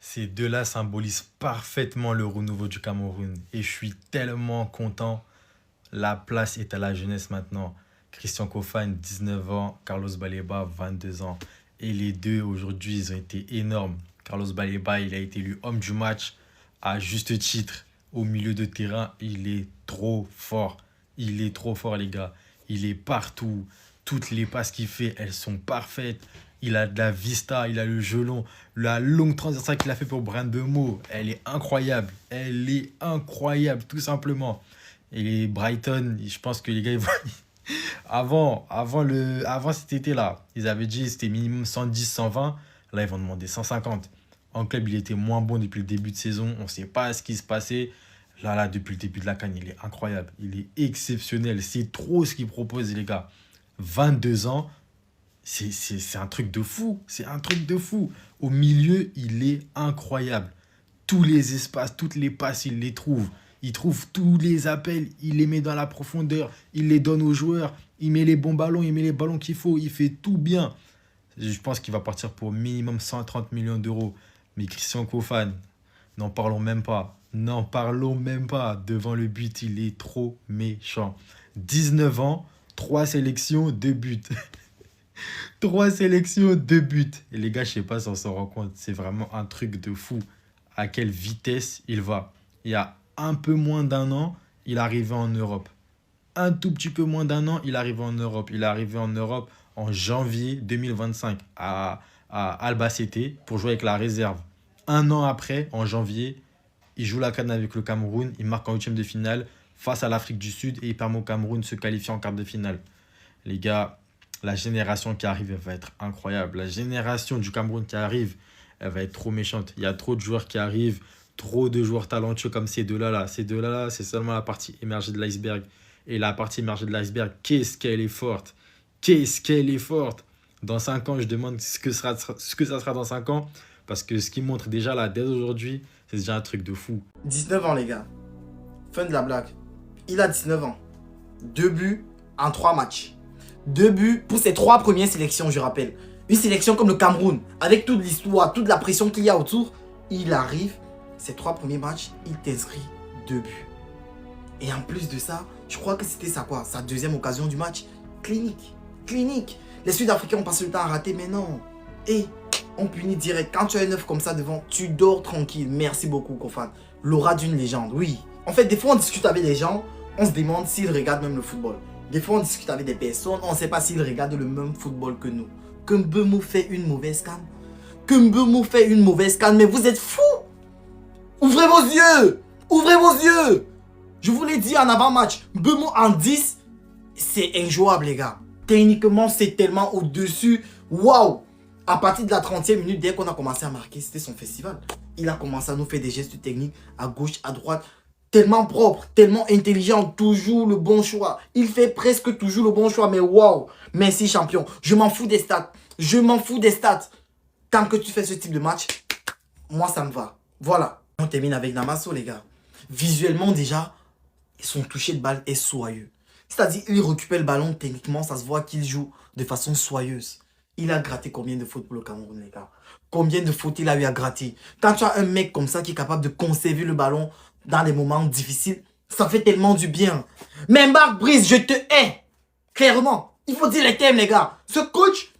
Ces deux-là symbolisent parfaitement le renouveau du Cameroun. Et je suis tellement content. La place est à la jeunesse maintenant. Christian Kofane, 19 ans. Carlos Baleba, 22 ans. Et les deux, aujourd'hui, ils ont été énormes. Carlos Baleba, il a été élu homme du match à juste titre. Au milieu de terrain, il est trop fort. Il est trop fort, les gars. Il est partout. Toutes les passes qu'il fait, elles sont parfaites. Il a de la vista, il a le gelon. La longue transition qu'il a fait pour Brand Bemo, elle est incroyable. Elle est incroyable, tout simplement. Et les Brighton, je pense que les gars, avant cet été-là, ils avaient dit que c'était minimum 110, 120. Là, ils vont demander 150. En club, il était moins bon depuis le début de saison. On ne sait pas ce qui se passait. Là, depuis le début de la CAN, il est incroyable. Il est exceptionnel. C'est trop ce qu'il propose, les gars. 22 ans, c'est un truc de fou. C'est un truc de fou. Au milieu, il est incroyable. Tous les espaces, toutes les passes, il les trouve. Il trouve tous les appels, il les met dans la profondeur, il les donne aux joueurs, il met les bons ballons, il met les ballons qu'il faut, il fait tout bien. Je pense qu'il va partir pour minimum 130 millions d'euros. Mais Christian Kofane, n'en parlons même pas. N'en parlons même pas. Devant le but, il est trop méchant. 19 ans, 3 sélections, 2 buts. 3 sélections, 2 buts. Et les gars, je sais pas si on s'en rend compte. C'est vraiment un truc de fou. À quelle vitesse il va. Il y a un peu moins d'un an, il arrivait en Europe. Un tout petit peu moins d'un an, il arrivait en Europe. Il est arrivé en Europe en janvier 2025 à Albacete pour jouer avec la réserve. Un an après, en janvier, il joue la CAN avec le Cameroun. Il marque en huitième de finale face à l'Afrique du Sud et il permet au Cameroun de se qualifier en quart de finale. Les gars, la génération qui arrive, elle va être incroyable. La génération du Cameroun qui arrive, elle va être trop méchante. Il y a trop de joueurs qui arrivent. Trop de joueurs talentueux comme ces deux-là. Ces deux-là, c'est seulement la partie émergée de l'iceberg. Et la partie émergée de l'iceberg, qu'est-ce qu'elle est forte. Qu'est-ce qu'elle est forte. Dans 5 ans, je demande ce que ça sera dans 5 ans. Parce que ce qui montre déjà là, dès aujourd'hui, c'est déjà un truc de fou. 19 ans, les gars. Fin de la blague. Il a 19 ans. 2 buts en 3 matchs. 2 buts pour ses 3 premières sélections, je rappelle. Une sélection comme le Cameroun, avec toute l'histoire, toute la pression qu'il y a autour, il arrive. Ces 3 premiers matchs, il t'inscrit 2 buts. Et en plus de ça, je crois que c'était sa deuxième occasion du match. Clinique. Les Sud-Africains ont passé le temps à rater, mais non. Et on punit direct. Quand tu as un œuf comme ça devant, tu dors tranquille. Merci beaucoup, Kofane. L'aura d'une légende, oui. En fait, des fois, on discute avec des gens, on se demande s'ils regardent même le football. Des fois, on discute avec des personnes, on ne sait pas s'ils regardent le même football que nous. Que Mbeumo fait une mauvaise canne. Mais vous êtes fous. Ouvrez vos yeux! Je vous l'ai dit en avant-match, Mbeumo en 10, c'est injouable, les gars. Techniquement, c'est tellement au-dessus. Waouh! À partir de la 30e minute, dès qu'on a commencé à marquer, c'était son festival. Il a commencé à nous faire des gestes techniques à gauche, à droite. Tellement propre, tellement intelligent, toujours le bon choix. Il fait presque toujours le bon choix, mais waouh! Merci, champion. Je m'en fous des stats. Tant que tu fais ce type de match, moi, ça me va. Voilà. On termine avec Namasso, les gars. Visuellement, déjà, son toucher de balle est soyeux. C'est-à-dire, il récupère le ballon, techniquement, ça se voit qu'il joue de façon soyeuse. Il a gratté combien de fautes pour le Cameroun, les gars? Combien de fautes il a eu à gratter? Quand tu as un mec comme ça qui est capable de conserver le ballon dans les moments difficiles, ça fait tellement du bien. Mais Marc Brice, je te hais. Clairement, il faut dire les thèmes, les gars. Ce coach...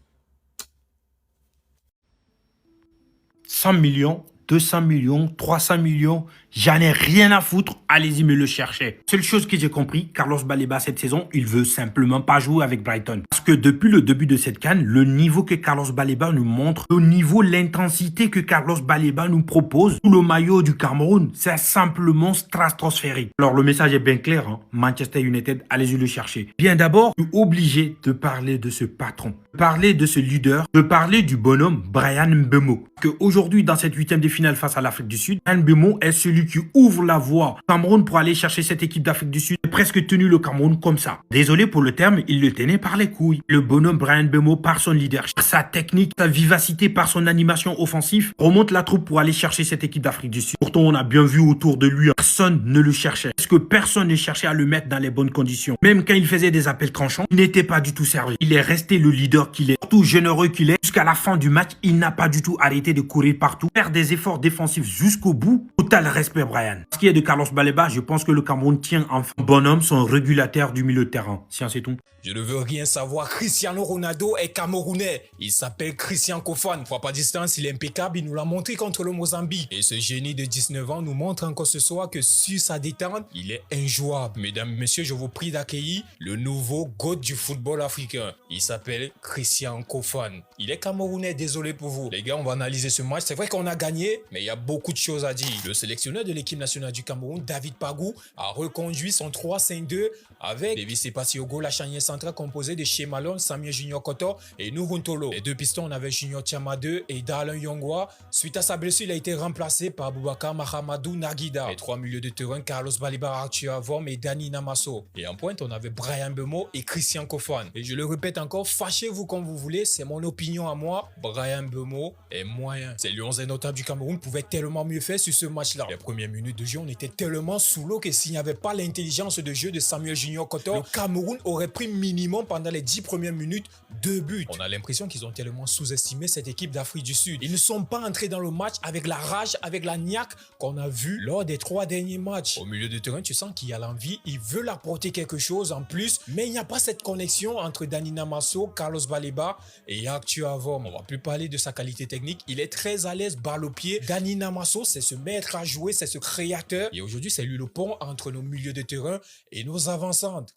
100 millions, 200 millions, 300 millions, j'en ai rien à foutre, allez-y me le chercher. Seule chose que j'ai compris, Carlos Baleba cette saison, il veut simplement pas jouer avec Brighton. Parce que depuis le début de cette CAN, le niveau que Carlos Baleba nous montre, le niveau, l'intensité que Carlos Baleba nous propose, sous le maillot du Cameroun, c'est simplement stratosphérique. Alors le message est bien clair, hein? Manchester United, allez-y le chercher. Bien d'abord, je suis obligé de parler de ce patron, de parler de ce leader, de parler du bonhomme Bryan Mbeumo. Que aujourd'hui, dans cette 8e de finale face à l'Afrique du Sud, Bryan Mbeumo est celui qui ouvre la voie au Cameroun pour aller chercher cette équipe d'Afrique du Sud. Il a presque tenu le Cameroun comme ça. Désolé pour le terme, il le tenait par les couilles. Le bonhomme Bryan Mbeumo, par son leadership, par sa technique, sa vivacité, par son animation offensive, remonte la troupe pour aller chercher cette équipe d'Afrique du Sud. Pourtant, on a bien vu autour de lui, personne ne le cherchait. Parce que personne ne cherchait à le mettre dans les bonnes conditions. Même quand il faisait des appels tranchants, il n'était pas du tout servi. Il est resté le leader qu'il est, surtout généreux qu'il est. Jusqu'à la fin du match, il n'a pas du tout arrêté de courir partout, faire des efforts effort défensif jusqu'au bout. Total respect, Brian. Ce qui est de Carlos Baleba, je pense que le Cameroun tient enfin bonhomme, son régulateur du milieu de terrain. Tiens, c'est tout. Je ne veux rien savoir, Cristiano Ronaldo est camerounais. Il s'appelle Christian Kofan. Frappe à distance, il est impeccable, il nous l'a montré contre le Mozambique. Et ce génie de 19 ans nous montre encore ce soir que sur sa détente, il est injouable. Mesdames, messieurs, je vous prie d'accueillir le nouveau GOAT du football africain. Il s'appelle Christian Kofan. Il est camerounais, désolé pour vous. Les gars, on va analyser ce match. C'est vrai qu'on a gagné, mais il y a beaucoup de choses à dire. Le sélectionneur de l'équipe nationale du Cameroun, David Pagou, a reconduit son 3-5-2 avec Davis Sepassi-Ogo, la charnière centrale composée de Shea Malone, Samuel Junior Koto et Nuruntolo. Les deux pistons, on avait Junior Tiama 2 et Darlin Yongwa. Suite à sa blessure, il a été remplacé par Boubacar Mahamadou Nagida. Les trois milieux de terrain, Carlos Baleba, Arthur Avom et Dani Namasso. Et en pointe, on avait Bryan Mbeumo et Christian Kofan. Et je le répète encore, fâchez-vous comme vous voulez, c'est mon opinion à moi. Bryan Mbeumo est moyen. Ces Lions indomptables du Cameroun pouvaient tellement mieux faire sur ce match-là. Les premières minutes de jeu, on était tellement sous l'eau que s'il n'y avait pas l'intelligence de jeu de Samuel Junior Koto, le Cameroun aurait pris minimum pendant les 10 premières minutes 2 buts. On a l'impression qu'ils ont tellement sous-estimé cette équipe d'Afrique du Sud. Ils ne sont pas entrés dans le match avec la rage, avec la niaque qu'on a vu lors des 3 derniers matchs. Au milieu de terrain, tu sens qu'il y a l'envie, ils veulent apporter quelque chose en plus, mais il n'y a pas cette connexion entre Dani Namasso, Carlos Baleba et Arthur Avom. On va plus parler de sa qualité technique, il est très à l'aise, balle au pied. Dani Namasso, c'est se mettre à jouer, c'est ce créateur. Et aujourd'hui, c'est lui le pont entre nos milieux de terrain et nos avancantes.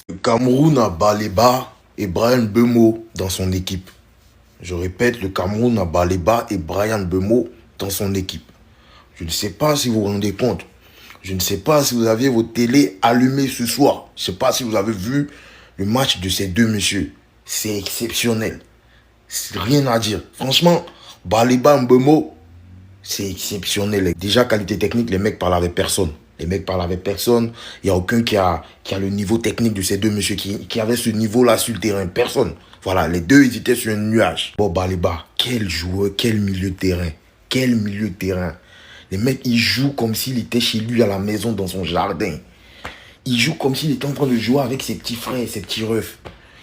Le Cameroun a Baleba et Bryan Mbeumo dans son équipe. Je répète, le Cameroun a Baleba et Bryan Mbeumo dans son équipe. Je ne sais pas si vous vous rendez compte. Je ne sais pas si vous aviez vos télés allumées ce soir. Je ne sais pas si vous avez vu le match de ces deux messieurs. C'est exceptionnel. C'est rien à dire. Franchement, Baleba Mbeumo, c'est exceptionnel. Déjà, qualité technique, les mecs parlent avec personne. Il n'y a aucun qui a le niveau technique de ces deux messieurs qui avait ce niveau-là sur le terrain. Personne. Voilà, les deux, ils étaient sur un nuage. Bon, Baleba, quel joueur, quel milieu de terrain. Quel milieu de terrain. Les mecs, ils jouent comme s'il était chez lui à la maison, dans son jardin. Il joue comme s'il était en train de jouer avec ses petits frères, ses petits refs.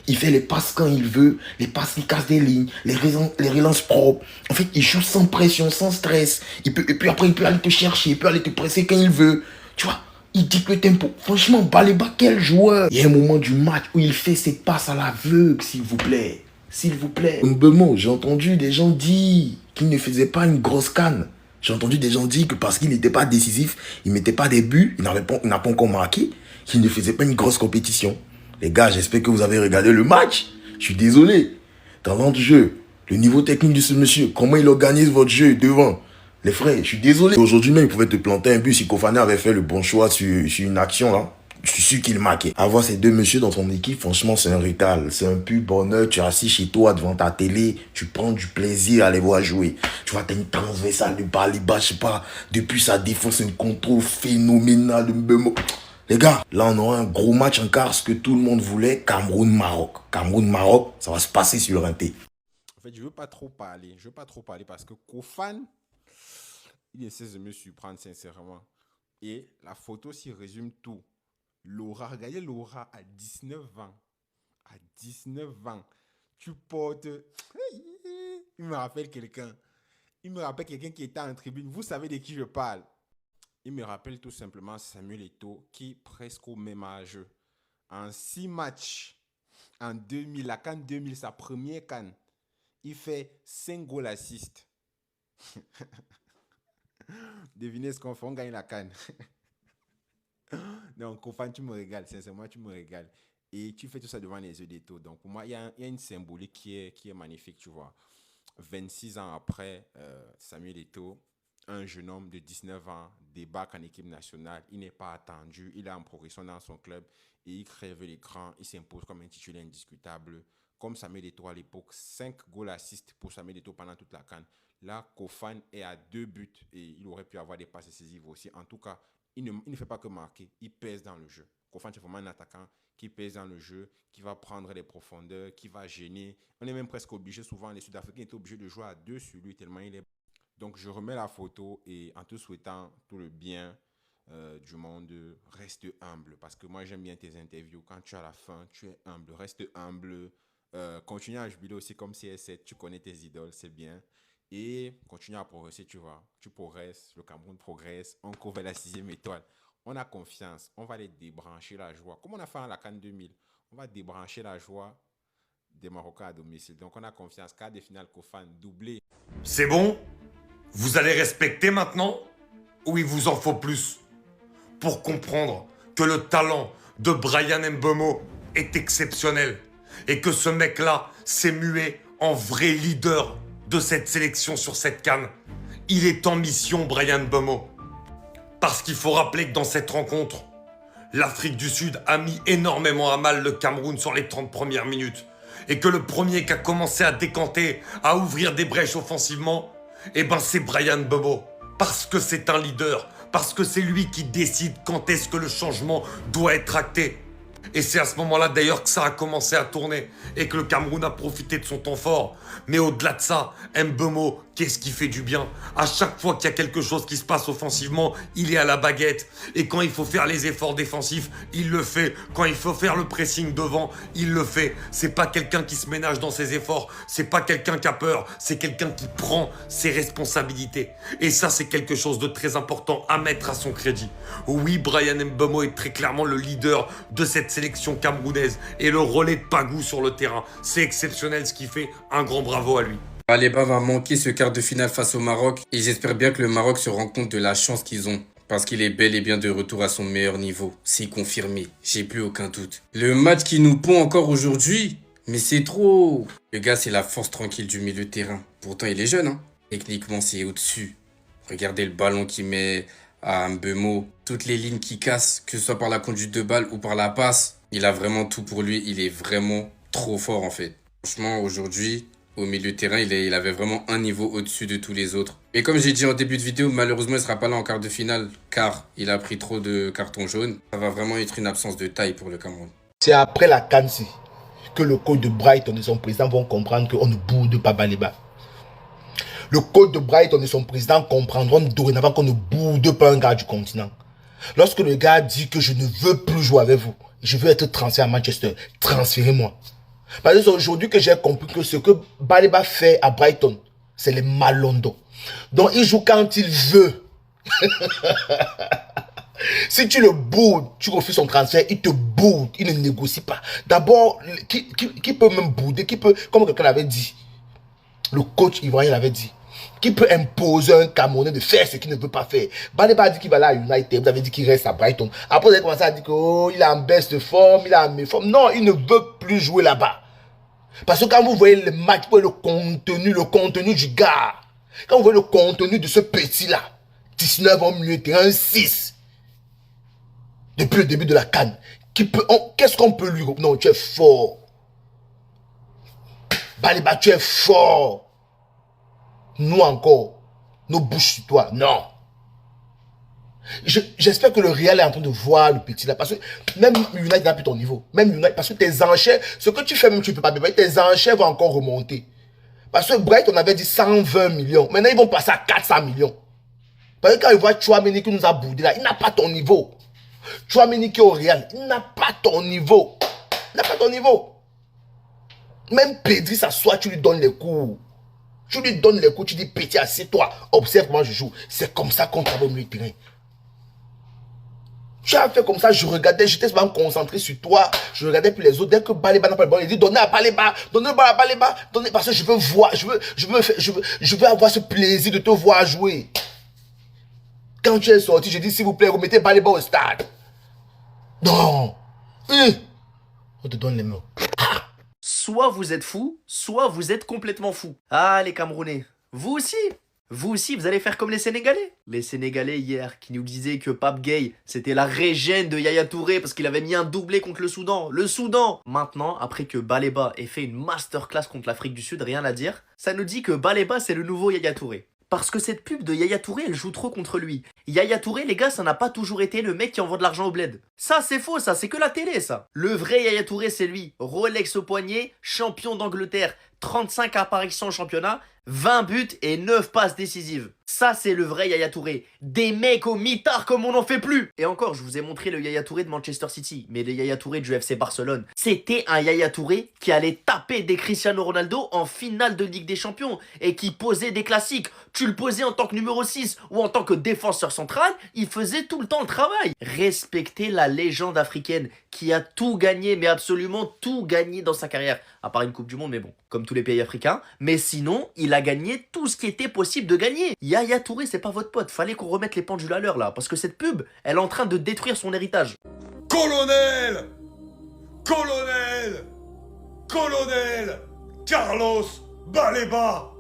Il fait les passes quand il veut, les passes qui cassent des lignes, les relances propres. En fait, il joue sans pression, sans stress. Et puis après, il peut aller te chercher, il peut aller te presser quand il veut. Tu vois, il dicte le tempo. Franchement, Baleba, quel joueur. Il y a un moment du match où il fait ses passes à l'aveugle, s'il vous plaît. S'il vous plaît. Mbeumo, j'ai entendu des gens dire qu'il ne faisait pas une grosse canne. J'ai entendu des gens dire que parce qu'il n'était pas décisif, il ne mettait pas des buts, il n'a pas encore marqué, qu'il ne faisait pas une grosse compétition. Les gars, j'espère que vous avez regardé le match. Je suis désolé. Talent de jeu, le niveau technique de ce monsieur, comment il organise votre jeu devant. Les frères, je suis désolé. Aujourd'hui même, il pouvait te planter un but si Kofane avait fait le bon choix sur une action là. Je suis sûr qu'il marquait. Avoir ces deux messieurs dans ton équipe, franchement, c'est un régal. C'est un pur bonheur. Tu es assis chez toi devant ta télé. Tu prends du plaisir à les voir jouer. Tu vois, t'as une transversale de Baleba, je sais pas. Depuis sa défense, un contrôle phénoménal de Mbeumo. Les gars, là, on aura un gros match en quart. Ce que tout le monde voulait, Cameroun-Maroc. Cameroun-Maroc, ça va se passer sur le RT. En fait, je veux pas trop parler. Je veux pas trop parler parce que Kofan, il essaie de me surprendre sincèrement. Et la photo s'y résume tout. Laura, regardez Laura à 19 ans. À 19 ans, tu portes... Il me rappelle quelqu'un. Il me rappelle quelqu'un qui était en tribune. Vous savez de qui je parle. Il me rappelle tout simplement Samuel Eto'o qui, presque au même âge, en 6 matchs, en 2000, la CAN 2000, sa première CAN, il fait 5 goals assists. Devinez ce qu'on fait, on gagne la CAN. Donc, Kofan, tu me régales, sincèrement, tu me régales. Et tu fais tout ça devant les yeux d'Eto'o. Donc, pour moi, il y a une symbolique qui est magnifique, tu vois. 26 ans après, Samuel Eto'o, un jeune homme de 19 ans, débarque en équipe nationale. Il n'est pas attendu, il est en progression dans son club et il crève l'écran. Il s'impose comme un titulaire indiscutable. Comme Samuel Eto'o à l'époque, 5 goals assists pour Samuel Eto'o pendant toute la CAN. Là, Kofan est à 2 buts et il aurait pu avoir des passes décisives aussi. En tout cas, il ne fait pas que marquer, il pèse dans le jeu. Kofan, c'est vraiment un attaquant qui pèse dans le jeu, qui va prendre les profondeurs, qui va gêner. On est même presque obligé, souvent les Sud-Africains étaient obligés de jouer à 2 sur lui tellement il est... Donc je remets la photo et en te souhaitant tout le bien du monde, reste humble. Parce que moi j'aime bien tes interviews. Quand tu es à la fin, tu es humble. Reste humble, continue à jubiler aussi comme CR7. Tu connais tes idoles, c'est bien. Et continue à progresser, tu vois. Tu progresses, le Cameroun progresse. On court vers la 6e étoile. On a confiance. On va les débrancher la joie. Comme on a fait à la CAN 2000. On va débrancher la joie des Marocains à domicile. Donc on a confiance. Quart de finale Kofan, doublé. C'est bon? Vous allez respecter maintenant? Ou il vous en faut plus? Pour comprendre que le talent de Bryan Mbeumo est exceptionnel et que ce mec-là s'est mué en vrai leader de cette sélection sur cette CAN. Il est en mission, Bryan Mbeumo. Parce qu'il faut rappeler que dans cette rencontre, l'Afrique du Sud a mis énormément à mal le Cameroun sur les 30 premières minutes. Et que le premier qui a commencé à décanter, à ouvrir des brèches offensivement, c'est Bryan Mbeumo. Parce que c'est un leader, parce que c'est lui qui décide quand est-ce que le changement doit être acté. Et c'est à ce moment-là d'ailleurs que ça a commencé à tourner et que le Cameroun a profité de son temps fort. Mais au-delà de ça, Mbeumo, qu'est-ce qui fait du bien? À chaque fois qu'il y a quelque chose qui se passe offensivement, il est à la baguette. Et quand il faut faire les efforts défensifs, il le fait. Quand il faut faire le pressing devant, il le fait. C'est pas quelqu'un qui se ménage dans ses efforts. C'est pas quelqu'un qui a peur. C'est quelqu'un qui prend ses responsabilités. Et ça, c'est quelque chose de très important à mettre à son crédit. Oui, Bryan Mbeumo est très clairement le leader de cette sélection camerounaise et le relais de Pagou sur le terrain. C'est exceptionnel ce qu'il fait. Un grand bravo à lui. Baleba va manquer ce quart de finale face au Maroc et j'espère bien que le Maroc se rend compte de la chance qu'ils ont. Parce qu'il est bel et bien de retour à son meilleur niveau. C'est confirmé, j'ai plus aucun doute. Le match qui nous pond encore aujourd'hui, mais c'est trop. Le gars, c'est la force tranquille du milieu de terrain. Pourtant, il est jeune, hein. Techniquement, c'est au-dessus. Regardez le ballon qu'il met à Mbeumo. Toutes les lignes qu'il casse, que ce soit par la conduite de balle ou par la passe. Il a vraiment tout pour lui. Il est vraiment trop fort, en fait. Franchement, aujourd'hui, au milieu de terrain, il avait vraiment un niveau au-dessus de tous les autres. Et comme j'ai dit en début de vidéo, malheureusement, il ne sera pas là en quart de finale car il a pris trop de cartons jaunes. Ça va vraiment être une absence de taille pour le Cameroun. C'est après la CAN que le coach de Brighton et son président vont comprendre qu'on ne boude pas Baleba. Le coach de Brighton et son président comprendront dorénavant qu'on ne boude pas un gars du continent. Lorsque le gars dit que je ne veux plus jouer avec vous, je veux être transféré à Manchester, transférez-moi. Parce que c'est aujourd'hui que j'ai compris que ce que Baleba fait à Brighton, c'est les Malondo. Donc il joue quand il veut. Si tu le boudes, tu refuses son transfert, il te boude, il ne négocie pas. D'abord, qui peut même bouder, qui peut, comme quelqu'un l'avait dit, le coach ivoirien l'avait dit, qui peut imposer à un Camerounais de faire ce qu'il ne veut pas faire. Baleba a dit qu'il va aller à United, vous avez dit qu'il reste à Brighton. Après, vous avez commencé à dire qu'il est en baisse de forme, il est en meilleure forme. Non, il ne veut plus jouer là-bas. Parce que quand vous voyez le match, vous voyez le contenu du gars. Quand vous voyez le contenu de ce petit-là, 19 ans milieu de terrain, 6. Depuis le début de la CAN. Qu'est-ce qu'on peut lui... Non, tu es fort. Baleba, tu es fort. Nous encore, nos bouches sur toi, non. J'espère que le Real est en train de voir le petit là. Parce que même United n'a plus ton niveau. Même United, parce que tes enchères, ce que tu fais même, tu ne peux pas bien. Tes enchères vont encore remonter. Parce que Brighton avait dit 120 millions. Maintenant, ils vont passer à 400 millions. Parce que quand ils voient Tchouaméni qui nous a boudé là, il n'a pas ton niveau. Tchouaméni qui est au Real, il n'a pas ton niveau. Il n'a pas ton niveau. Même Pedri s'assoit, tu lui donnes les coups. Tu lui donnes les coups, tu dis petit, assieds-toi, observe comment je joue. C'est comme ça qu'on travaille au milieu de terrain. Tu as fait comme ça, je regardais, j'étais vraiment concentré sur toi, je regardais plus les autres. Dès que Baleba n'a pas le ballon, il dit donnez à Baleba, donnez le ballon à Baleba, donnez, parce que je veux voir, je veux avoir ce plaisir de te voir jouer. Quand tu es sorti, je dis s'il vous plaît, remettez Baleba au stade. Non. On te donne les mots. Soit vous êtes fou, soit vous êtes complètement fou. Ah, les Camerounais, vous aussi, vous allez faire comme les Sénégalais. Les Sénégalais hier qui nous disaient que Pape Gueye, c'était la régène de Yaya Touré parce qu'il avait mis un doublé contre le Soudan. Le Soudan. Maintenant, après que Baleba ait fait une masterclass contre l'Afrique du Sud, rien à dire, ça nous dit que Baleba, c'est le nouveau Yaya Touré. Parce que cette pub de Yaya Touré, elle joue trop contre lui. Yaya Touré, les gars, ça n'a pas toujours été le mec qui envoie de l'argent au bled. Ça, c'est faux, ça, c'est que la télé, ça. Le vrai Yaya Touré, c'est lui. Rolex au poignet, champion d'Angleterre, 35 apparitions au championnat, 20 buts et 9 passes décisives. Ça, c'est le vrai Yaya Touré. Des mecs au mitard comme on n'en fait plus. Et encore, je vous ai montré le Yaya Touré de Manchester City, mais le Yaya Touré du FC Barcelone. C'était un Yaya Touré qui allait taper des Cristiano Ronaldo en finale de Ligue des Champions et qui posait des classiques. Tu le posais en tant que numéro 6 ou en tant que défenseur central, il faisait tout le temps le travail. Respectez la légende africaine qui a tout gagné, mais absolument tout gagné dans sa carrière. À part une Coupe du Monde, mais bon, comme tous les pays africains. Mais sinon, il a gagné tout ce qui était possible de gagner. Yaya Touré, c'est pas votre pote. Fallait qu'on remette les pendules à l'heure là. Parce que cette pub, elle est en train de détruire son héritage. Colonel! Colonel! Colonel! Carlos Baleba!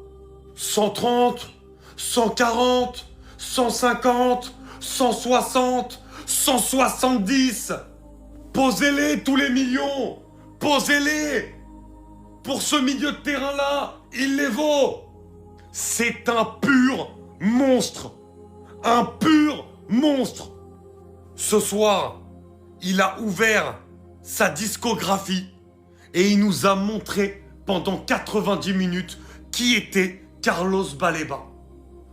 130, 140, 150, 160, 170! Posez-les tous les millions! Posez-les! Pour ce milieu de terrain-là, il les vaut! C'est un pur monstre! Un pur monstre! Ce soir, il a ouvert sa discographie et il nous a montré pendant 90 minutes qui était Carlos Baleba.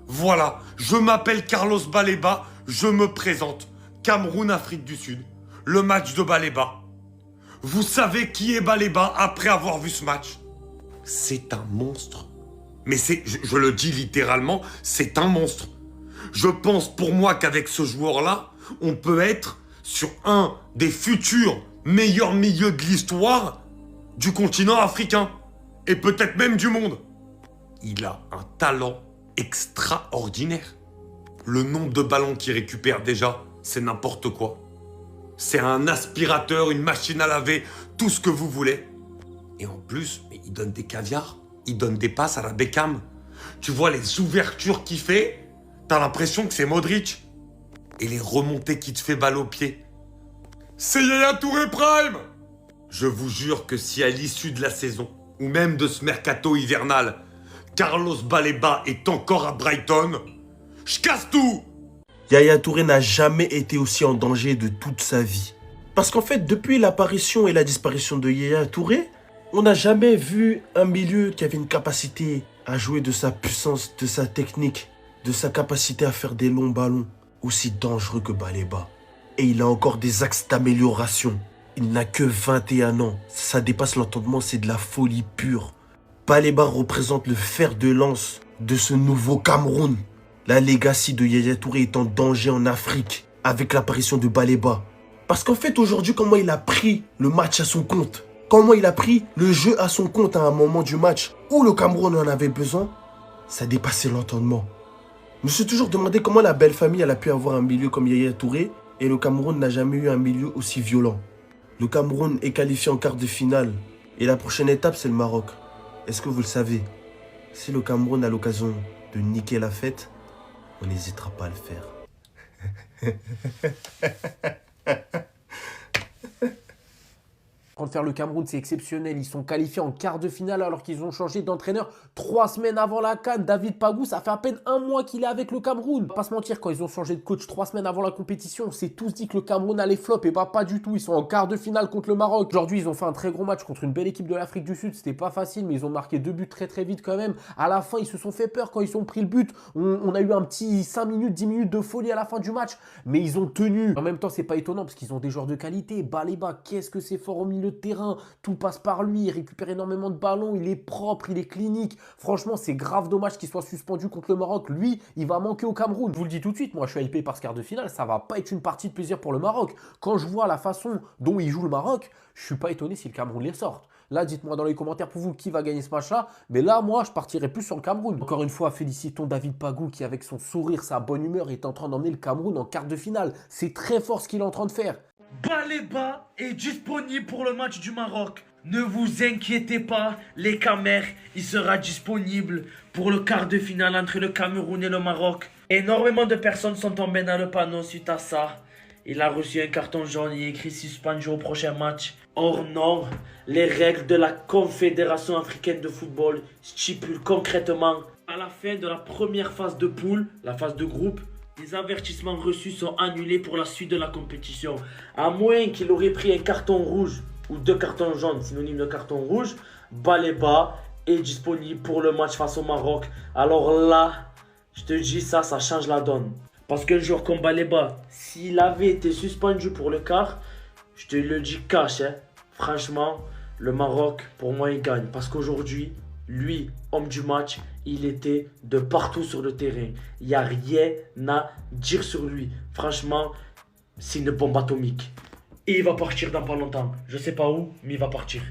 Voilà, je m'appelle Carlos Baleba, je me présente. Cameroun-Afrique du Sud, le match de Baleba. Vous savez qui est Baleba après avoir vu ce match? C'est un monstre. Mais je le dis littéralement, c'est un monstre. Je pense pour moi qu'avec ce joueur-là, on peut être sur un des futurs meilleurs milieux de l'histoire du continent africain. Et peut-être même du monde. Il a un talent extraordinaire. Le nombre de ballons qu'il récupère déjà, c'est n'importe quoi. C'est un aspirateur, une machine à laver, tout ce que vous voulez. Et en plus, il donne des caviars, il donne des passes à la Beckham. Tu vois les ouvertures qu'il fait, t'as l'impression que c'est Modric. Et les remontées qu'il te fait balle au pied. C'est Yaya Touré Prime! Je vous jure que si à l'issue de la saison, ou même de ce mercato hivernal, Carlos Baleba est encore à Brighton, je casse tout! Yaya Touré n'a jamais été aussi en danger de toute sa vie. Parce qu'en fait, depuis l'apparition et la disparition de Yaya Touré, on n'a jamais vu un milieu qui avait une capacité à jouer de sa puissance, de sa technique, de sa capacité à faire des longs ballons, aussi dangereux que Baleba. Et il a encore des axes d'amélioration. Il n'a que 21 ans. Ça dépasse l'entendement, c'est de la folie pure. Baleba représente le fer de lance de ce nouveau Cameroun. La legacy de Yaya Touré est en danger en Afrique avec l'apparition de Baleba. Parce qu'en fait, aujourd'hui, comment il a pris le match à son compte, comment il a pris le jeu à son compte à un moment du match où le Cameroun en avait besoin, ça dépassait l'entendement. Je me suis toujours demandé comment la belle famille elle a pu avoir un milieu comme Yaya Touré et le Cameroun n'a jamais eu un milieu aussi violent. Le Cameroun est qualifié en quart de finale et la prochaine étape, c'est le Maroc. Est-ce que vous le savez? Si le Cameroun a l'occasion de niquer la fête, on n'hésitera pas à le faire. En train de faire le Cameroun, c'est exceptionnel. Ils sont qualifiés en quart de finale alors qu'ils ont changé d'entraîneur 3 semaines avant la CAN. David Pagou, ça fait à peine 1 mois qu'il est avec le Cameroun. On va pas se mentir, quand ils ont changé de coach 3 semaines avant la compétition, on s'est tous dit que le Cameroun allait flop. Et bah pas du tout, ils sont en quart de finale contre le Maroc. Aujourd'hui, ils ont fait un très gros match contre une belle équipe de l'Afrique du Sud. C'était pas facile, mais ils ont marqué 2 buts très vite quand même. À la fin, ils se sont fait peur quand ils ont pris le but. On a eu un petit 5 minutes, 10 minutes de folie à la fin du match. Mais ils ont tenu. En même temps, c'est pas étonnant parce qu'ils ont des joueurs de qualité. Baleba, qu'est-ce que c'est fort au milieu de terrain. Tout passe par lui, il récupère énormément de ballons, il est propre, il est clinique. Franchement, c'est grave dommage qu'il soit suspendu contre le Maroc. Lui, il va manquer au Cameroun. Je vous le dis tout de suite, moi je suis hypé par ce quart de finale, ça va pas être une partie de plaisir pour le Maroc. Quand je vois la façon dont il joue le Maroc, je suis pas étonné si le Cameroun les sorte. Là, dites-moi dans les commentaires pour vous qui va gagner ce match-là. Mais là, moi, je partirais plus sur le Cameroun. Encore une fois, félicitons David Pagou qui, avec son sourire, sa bonne humeur, est en train d'emmener le Cameroun en quart de finale. C'est très fort ce qu'il est en train de faire. Baleba est disponible pour le match du Maroc. Ne vous inquiétez pas, les Camers, il sera disponible pour le quart de finale entre le Cameroun et le Maroc. Énormément de personnes sont tombées dans le panneau suite à ça. Il a reçu un carton jaune et écrit suspendu au prochain match. Or non, les règles de la Confédération africaine de football stipulent concrètement à la fin de la première phase de poule, la phase de groupe, les avertissements reçus sont annulés pour la suite de la compétition. À moins qu'il aurait pris un carton rouge ou 2 cartons jaunes, synonyme de carton rouge, Baleba est disponible pour le match face au Maroc. Alors là, je te dis ça change la donne. Parce qu'un joueur comme Baleba, s'il avait été suspendu pour le quart, je te le dis cash, hein. Franchement, le Maroc, pour moi, il gagne. Parce qu'aujourd'hui, lui, homme du match, il était de partout sur le terrain. Il n'y a rien à dire sur lui. Franchement, c'est une bombe atomique. Et il va partir dans pas longtemps. Je sais pas où, mais il va partir.